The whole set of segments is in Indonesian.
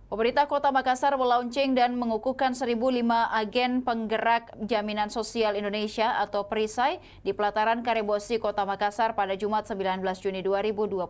Pemerintah Kota Makassar melaunching dan mengukuhkan 1.005 agen penggerak jaminan sosial Indonesia atau Perisai di pelataran Karebosi, Kota Makassar pada Jumat 19 Juni 2026.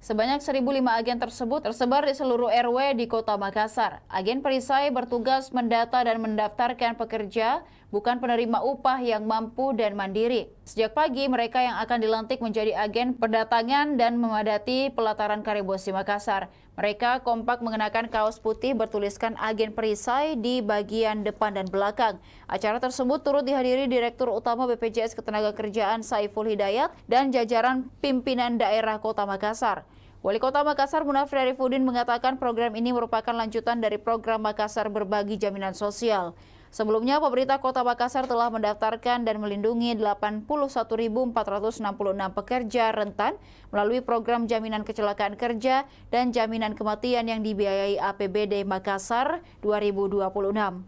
Sebanyak 1.005 agen tersebut tersebar di seluruh RW di Kota Makassar. Agen Perisai bertugas mendata dan mendaftarkan pekerja, bukan penerima upah yang mampu dan mandiri. Sejak pagi, mereka yang akan dilantik menjadi agen berdatangan dan memadati pelataran Karebosi, Makassar. Mereka kompak mengenakan kaos putih bertuliskan agen Perisai di bagian depan dan belakang. Acara tersebut turut dihadiri Direktur Utama BPJS Ketenagakerjaan Saiful Hidayat dan jajaran pimpinan daerah Kota Makassar. Wali Kota Makassar Munafri Arifudin mengatakan program ini merupakan lanjutan dari program Makassar Berbagi Jaminan Sosial. Sebelumnya, pemerintah Kota Makassar telah mendaftarkan dan melindungi 81.466 pekerja rentan melalui program jaminan kecelakaan kerja dan jaminan kematian yang dibiayai APBD Makassar 2026.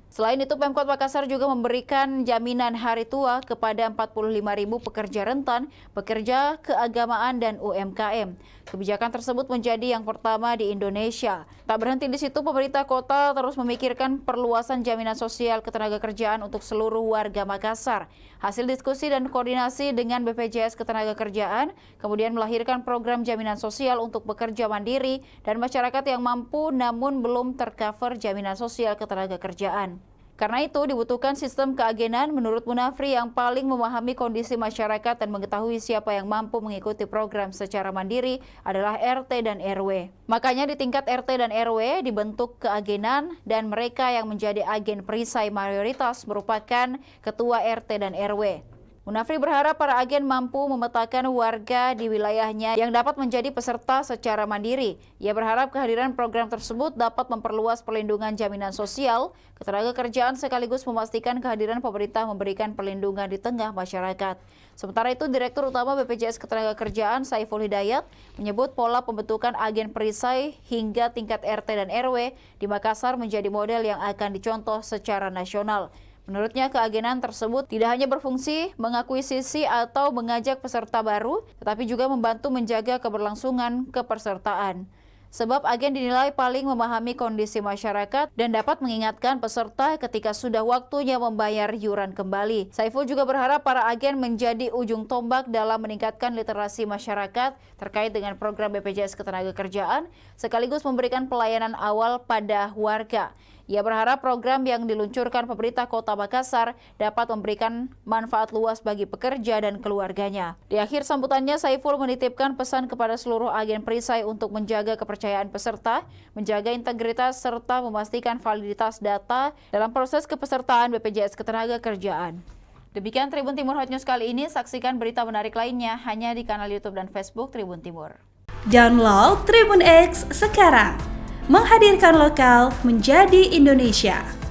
Selain itu, Pemkot Makassar juga memberikan jaminan hari tua kepada 45.000 pekerja rentan, pekerja keagamaan, dan UMKM. Kebijakan tersebut menjadi yang pertama di Indonesia. Tak berhenti di situ, pemerintah kota terus memikirkan perluasan jaminan sosial ketenagakerjaan untuk seluruh warga Makassar. Hasil diskusi dan koordinasi dengan BPJS Ketenagakerjaan kemudian melahirkan program jaminan sosial untuk pekerja mandiri dan masyarakat yang mampu namun belum tercover jaminan sosial ketenagakerjaan. Karena itu dibutuhkan sistem keagenan menurut Munafri yang paling memahami kondisi masyarakat dan mengetahui siapa yang mampu mengikuti program secara mandiri adalah RT dan RW. Makanya di tingkat RT dan RW dibentuk keagenan dan mereka yang menjadi agen perisai mayoritas merupakan ketua RT dan RW. Munafri berharap para agen mampu memetakan warga di wilayahnya yang dapat menjadi peserta secara mandiri. Ia berharap kehadiran program tersebut dapat memperluas perlindungan jaminan sosial, ketenagakerjaan sekaligus memastikan kehadiran pemerintah memberikan perlindungan di tengah masyarakat. Sementara itu, Direktur Utama BPJS Ketenagakerjaan Saiful Hidayat menyebut pola pembentukan agen perisai hingga tingkat RT dan RW di Makassar menjadi model yang akan dicontoh secara nasional. Menurutnya, keagenan tersebut tidak hanya berfungsi mengakuisisi atau mengajak peserta baru, tetapi juga membantu menjaga keberlangsungan kepesertaan. Sebab agen dinilai paling memahami kondisi masyarakat dan dapat mengingatkan peserta ketika sudah waktunya membayar iuran kembali. Saiful juga berharap para agen menjadi ujung tombak dalam meningkatkan literasi masyarakat terkait dengan program BPJS Ketenagakerjaan, sekaligus memberikan pelayanan awal pada warga. Ia berharap program yang diluncurkan pemerintah Kota Makassar dapat memberikan manfaat luas bagi pekerja dan keluarganya. Di akhir sambutannya, Saiful menitipkan pesan kepada seluruh agen perisai untuk menjaga kepercayaan peserta, menjaga integritas, serta memastikan validitas data dalam proses kepesertaan BPJS Ketenagakerjaan. Demikian Tribun Timur Hot News kali ini. Saksikan berita menarik lainnya hanya di kanal YouTube dan Facebook Tribun Timur. Download Tribun X sekarang. Menghadirkan lokal menjadi Indonesia.